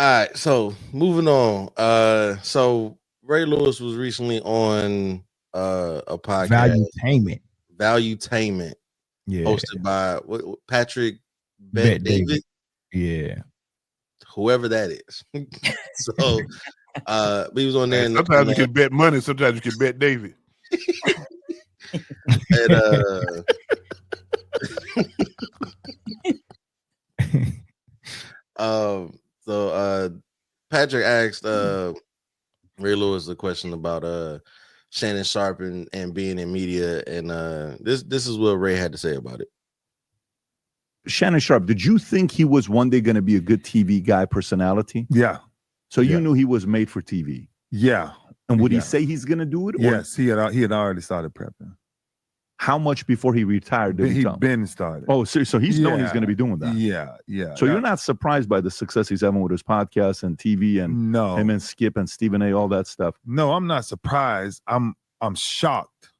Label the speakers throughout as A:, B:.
A: right, so moving on. So Ray Lewis was recently on a podcast,
B: Valuetainment.
A: Valuetainment,
B: Yeah.
A: hosted by Patrick
B: Bet
A: David,
B: David. Yeah.
A: whoever that is. So he was on there.
C: And sometimes you can bet money, sometimes you can bet David.
A: And so Patrick asked Ray Lewis a question about Shannon Sharpe and being in media, and this is what Ray had to say about it.
D: Shannon Sharpe, did you think he was one day going to be a good TV guy personality?
E: Yeah.
D: So you knew he was made for TV?
E: Yeah.
D: And would he say he's going to do it?
E: Yes, he had already started prepping.
D: How much before he retired did he tell?
E: Been started.
D: Oh, so he's known he's going to be doing that.
E: Yeah.
D: So you're not surprised by the success he's having with his podcast and TV and him and Skip and Stephen A, all that stuff?
E: No, I'm not surprised. I'm shocked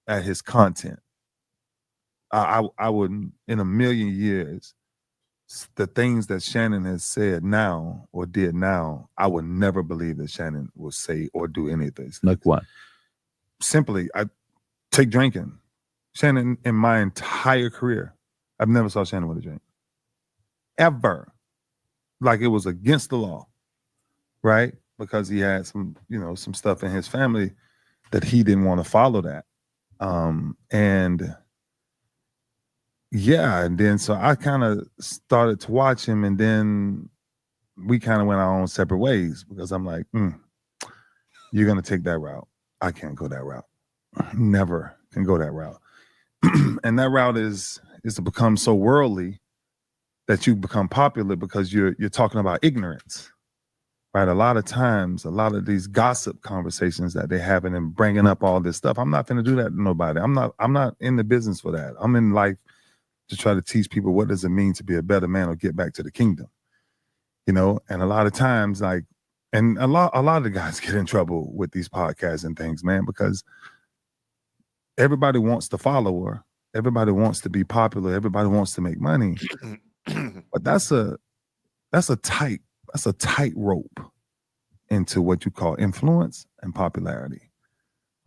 E: at his content. I wouldn't in a million years, the things that Shannon has said now or did now, I would never believe that Shannon will say or do any of this.
D: Like what?
E: Simply, I take drinking. Shannon, in my entire career, I've never saw Shannon with a drink. Ever. Like it was against the law, right? Because he had some stuff in his family that he didn't want to follow that. And then so I kind of started to watch him, and then we kind of went our own separate ways because I'm like, you're going to take that route. I can't go that route. Never can go that route. And that route is to become so worldly that you become popular because you're talking about ignorance, right? A lot of times, a lot of these gossip conversations that they're having and bringing up all this stuff, I'm not going to do that to nobody. I'm not in the business for that. I'm in life to try to teach people what does it mean to be a better man or get back to the kingdom, And a lot of times, a lot of the guys get in trouble with these podcasts and things, man, because everybody wants the follower, everybody wants to be popular, everybody wants to make money, but that's a tight rope into what you call influence and popularity.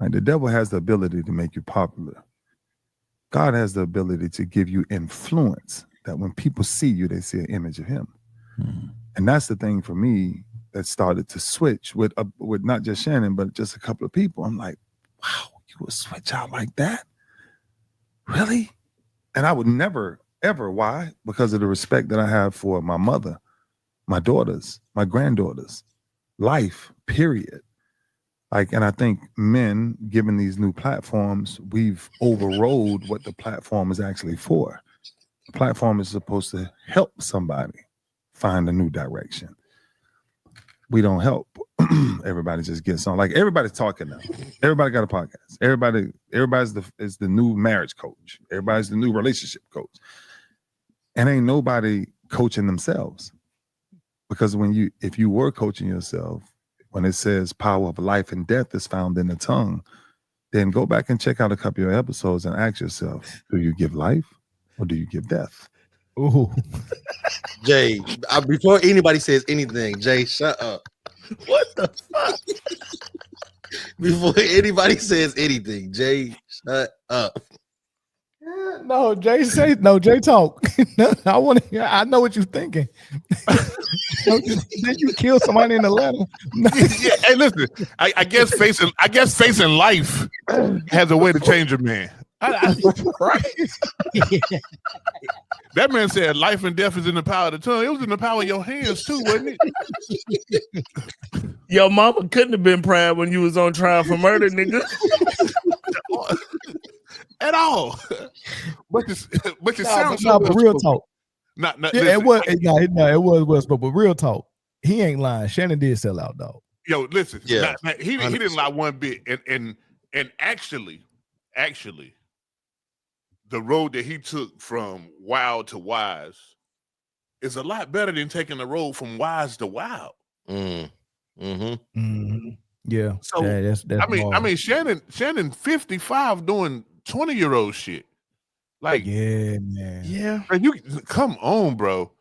E: Like the devil has the ability to make you popular. God has the ability to give you influence that when people see you, they see an image of him. And that's the thing for me that started to switch with not just Shannon, but just a couple of people. I'm like, wow, you would switch out like that? Really? And I would never, ever. Why? Because of the respect that I have for my mother, my daughters, my granddaughters, life, period. And I think men, given these new platforms, we've overrode what the platform is actually for. The platform is supposed to help somebody find a new direction. We don't help. Everybody just gets on. Like everybody's talking now. Everybody got a podcast. Everybody's the new marriage coach. Everybody's the new relationship coach. And ain't nobody coaching themselves. Because if you were coaching yourself, when it says power of life and death is found in the tongue, then go back and check out a couple of episodes and ask yourself, do you give life or do you give death?
B: Ooh.
A: Jay, before anybody says anything, Jay, shut up.
B: What the fuck?
A: Before anybody says anything, Jay, shut up.
B: No, Jay talk. I know what you're thinking. Did you kill somebody in the letter?
C: Yeah, hey, listen. I guess facing life has a way to change a man.
B: Right?
C: That man said life and death is in the power of the tongue. It was in the power of your hands too, wasn't it?
F: Your mama couldn't have been proud when you was on trial for murder, nigga.
C: At all. But sounds
B: but real talk.
C: It
B: was, but real talk. He ain't lying. Shannon did sell out, dog.
C: Yo, listen.
A: Yeah.
C: He didn't lie one bit. And actually, the road that he took from wild to wise is a lot better than taking the road from wise to wild.
B: Yeah.
C: So
B: that's
C: I mean, Shannon 55 doing 20-year-old shit. Like,
B: yeah, man.
F: Yeah.
C: And you come on, bro.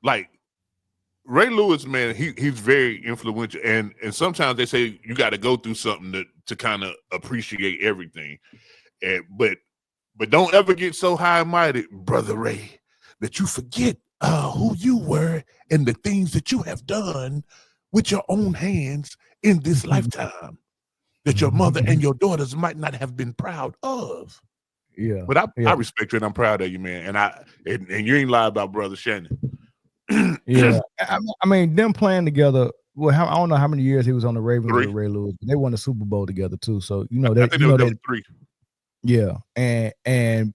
C: Like, Ray Lewis, man, he's very influential, and sometimes they say you got to go through something to kind of appreciate everything, but don't ever get so high and mighty, Brother Ray, that you forget who you were and the things that you have done with your own hands in this lifetime that your mother and your daughters might not have been proud of.
B: Yeah,
C: but I respect you and I'm proud of you, man, and you ain't lie about Brother Shannon.
B: Yeah, I mean, them playing together. Well, I don't know how many years he was on the Ravens
C: 3.
B: with Ray Lewis. They won the Super Bowl together too. So
C: I think that was 3.
B: Yeah, and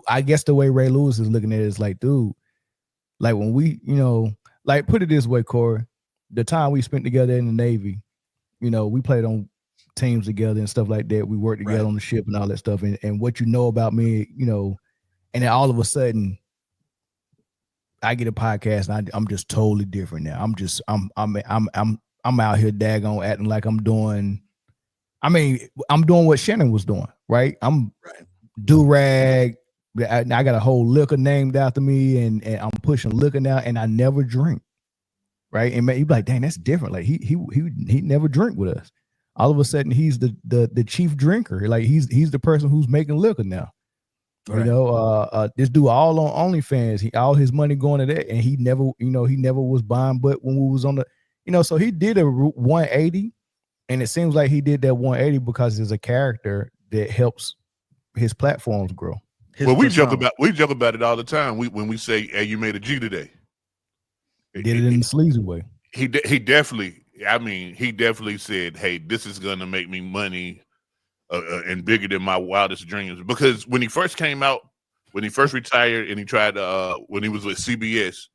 B: I guess the way Ray Lewis is looking at it is like, dude, like when we, like put it this way, Corey, the time we spent together in the Navy, we played on teams together and stuff like that. We worked together on the ship and all that stuff. And what you know about me, and then all of a sudden, I get a podcast and I'm just totally different now. I'm out here daggone acting like I'm doing. I mean, I'm doing what Shannon was doing, right? I'm do-rag. I got a whole liquor named after me, and I'm pushing liquor now, and I never drink, right? And man, you be like, dang, that's different. Like he never drink with us. All of a sudden, he's the chief drinker. Like he's the person who's making liquor now. Right. This dude all on OnlyFans. All his money going to that, and he never was buying. But when we was on the, so he did a 180, and it seems like he did that 180 because there's a character that helps his platforms grow.
C: We joke about it all the time. When we say, "Hey, you made a G today,"
B: He did it in the sleazy way.
C: He definitely. I mean, he definitely said, "Hey, this is gonna make me money." And bigger than my wildest dreams. Because when he first came out, when he first retired and he tried to, when he was with CBS,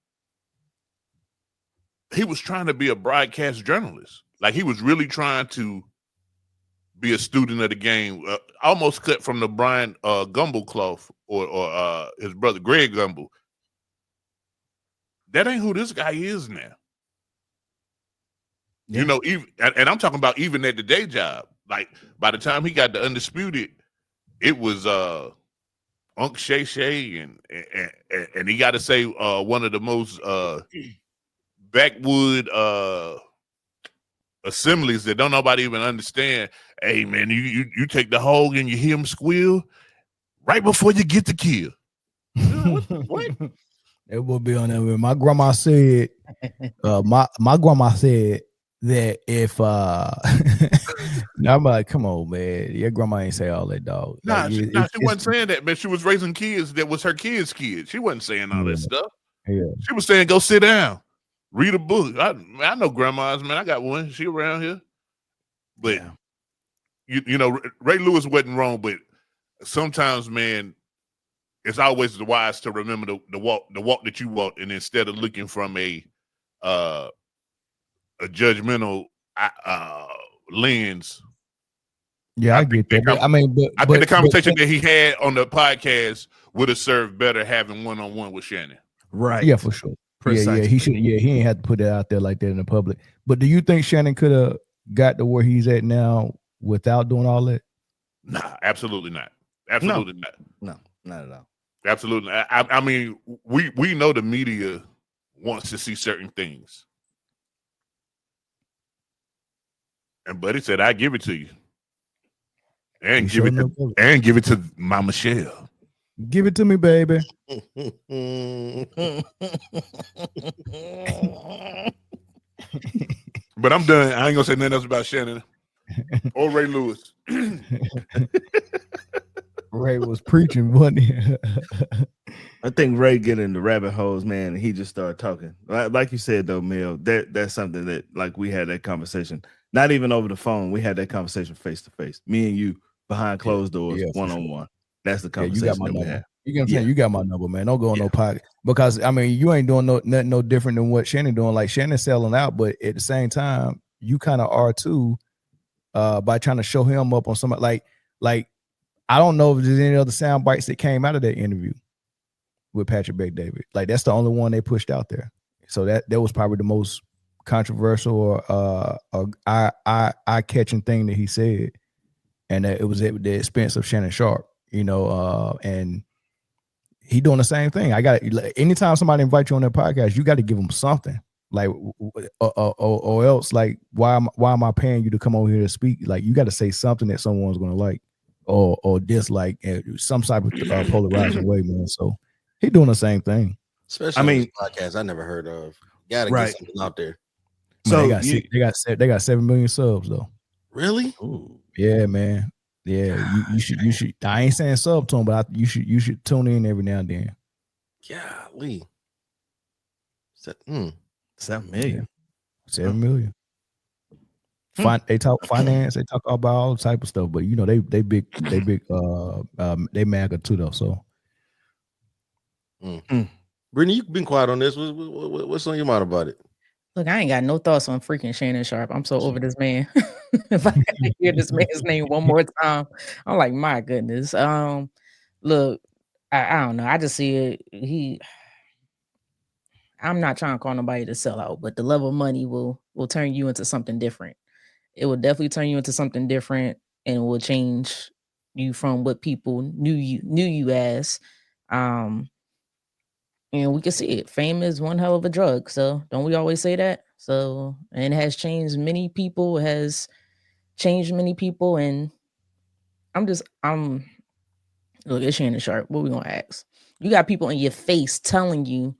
C: he was trying to be a broadcast journalist. Like he was really trying to be a student of the game, almost cut from the Brian Gumbel cloth or his brother Greg Gumbel. That ain't who this guy is now. Yeah. Even, and I'm talking about even at the day job. Like by the time he got to Undisputed, it was Unc Shay Shay and he got to say one of the most backwood assemblies that don't nobody even understand. Hey man, you take the hog and you hear him squeal right before you get the kill. What?
B: It will be on there. My grandma said, my grandma said that if I'm like, come on, man, your grandma ain't say all that, dog.
C: Nah, she wasn't saying that, man. She was raising kids that was her kids' kids. She wasn't saying all that stuff.
B: Yeah,
C: she was saying, go sit down, read a book. I know grandmas, man. I got one. She around here, but Ray Lewis wasn't wrong. But sometimes, man, it's always wise to remember the walk that you walk, and instead of looking from a judgmental lens.
B: Yeah, I get that. I mean,
C: I think the conversation that he had on the podcast would have served better having one-on-one with Shannon.
B: Right. Yeah, for sure. Precisely. Yeah, he should. Yeah, he ain't had to put it out there like that in the public. But do you think Shannon could have got to where he's at now without doing all that?
C: Nah, absolutely not. Absolutely not.
G: No, not at all.
C: Absolutely. I mean, we know the media wants to see certain things. And Buddy said, I give it to you. And give it to my Michelle.
B: Give it to me, baby.
C: But I'm done. I ain't gonna say nothing else about Shannon or Ray Lewis.
B: Ray was preaching, wasn't he?
G: I think Ray get in the rabbit holes, man, and he just started talking. Like you said, though, Mel, that's something that, like, we had that conversation. Not even over the phone. We had that conversation face to face. Me and you behind closed doors, one-on-one. That's the conversation that we had.
B: You got my number, man. Don't go on no pocket. Because, I mean, you ain't doing nothing no different than what Shannon doing. Like, Shannon's selling out, but at the same time, you kind of are too, by trying to show him up on somebody. Like, I don't know if there's any other sound bites that came out of that interview with Patrick Bet-David. Like, that's the only one they pushed out there. So that was probably the most controversial or eye-catching thing that he said. And it was at the expense of Shannon Sharpe, and he doing the same thing. Anytime somebody invites you on their podcast, you got to give them something, Like, or else, like, why am I paying you to come over here to speak? Like, you got to say something that someone's gonna like or dislike, some type of polarizing way, man. So he doing the same thing.
A: Especially on this podcast I never heard of. Gotta get something out there.
B: So they got 7 million subs though.
A: Really?
B: Ooh. Yeah, man. Yeah, you should. I ain't saying sub to him, but you should tune in every now and then.
A: Golly.
G: 7 million.
B: 7 million. They talk finance, they talk about all type of stuff, but you know they big they MAGA too though. So
A: Britne, you've been quiet on this. What's on your mind about it?
H: Look, I ain't got no thoughts on freaking Shannon Sharpe. I'm so over this man. If I gotta hear this man's name one more time, I'm like, my goodness. Look, I don't know. I just see it. I'm not trying to call nobody to sell out, but the love of money will turn you into something different. It will definitely turn you into something different, and it will change you from what people knew you as. And we can see it. Fame is one hell of a drug. So don't we always say that? So, and it has changed many people. It has changed many people. And look at Shannon Sharpe. What we gonna ask? You got people in your face telling you,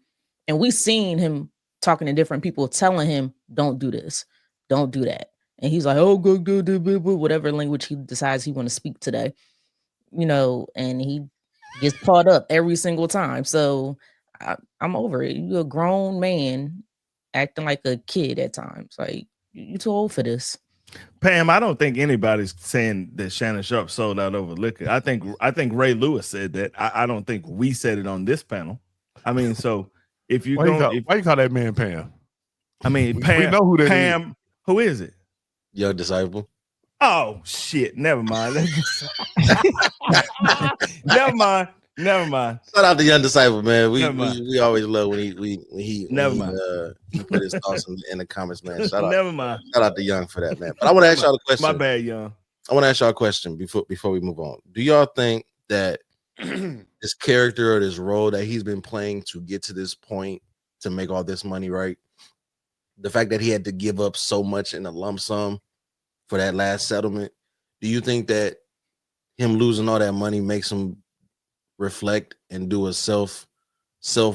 H: and we seen him talking to different people telling him, don't do this, don't do that. And he's like, oh, go do whatever language he decides he want to speak today. You know, and he gets caught up every single time. So I'm over it. You're a grown man acting like a kid at times. Like, you too old for this.
G: Pam, I don't think anybody's saying that Shannon Sharpe sold out over liquor. I think Ray Lewis said that. I don't think we said it on this panel. I mean, so if you
C: why you call that man Pam?
G: I mean, Pam,
C: we know who that
G: Pam,
C: is.
G: Who is it?
A: Young Disciple.
G: Oh shit! Never mind. Never mind.
A: Shout out to Young Disciple, man. We always love when he put his thoughts in the comments, man. Shout out to Young for that, man. But I want to ask y'all a question.
G: My bad, Young.
A: I want to ask y'all a question before we move on. Do y'all think that this character or this role that he's been playing to get to this point to make all this money, right? The fact that he had to give up so much in a lump sum for that last settlement, do you think that him losing all that money makes him reflect and do a self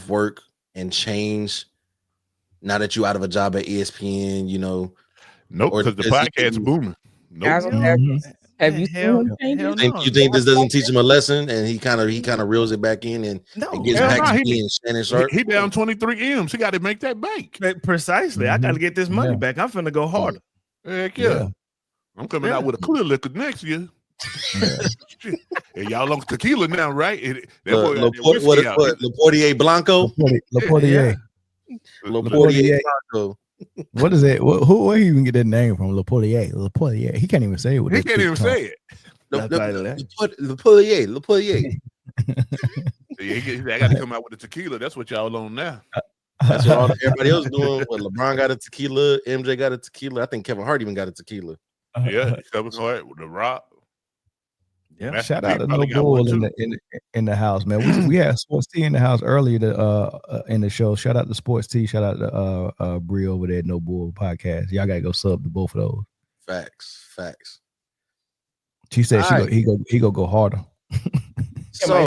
A: work and change now that you out of a job at ESPN, you know?
C: Nope, because the podcast's booming. Nope.
H: Have you seen him change?
A: You think this doesn't teach him a lesson and he kind of reels it back in and gets back to being Shannon Sharpe?
C: He down 23 M's. He got to make that bank.
G: Precisely. I got to get this money back. I'm finna go harder.
C: Heck yeah. I'm coming out with a clear liquor next year. And y'all on tequila now, right?
A: Laportier Blanco.
B: Laportier
A: Blanco.
B: What is it? Where he even get that name from? Laportier. He can't even say it.
C: He can't even say it.
A: Laportier.
C: I got to come out with the tequila. That's what y'all on now.
A: That's what everybody else doing. Well, LeBron got a tequila. MJ got a tequila. I think Kevin Hart even got a tequila.
C: Yeah, Kevin Hart with the Rock.
B: Yeah, shout out to No Bull in the house, man. We had Sports T in the house earlier in the show. Shout out to Sports T. Shout out to Bree over there at No Bull podcast. Y'all gotta go sub to both of those.
A: Facts.
B: She said he go harder.
A: So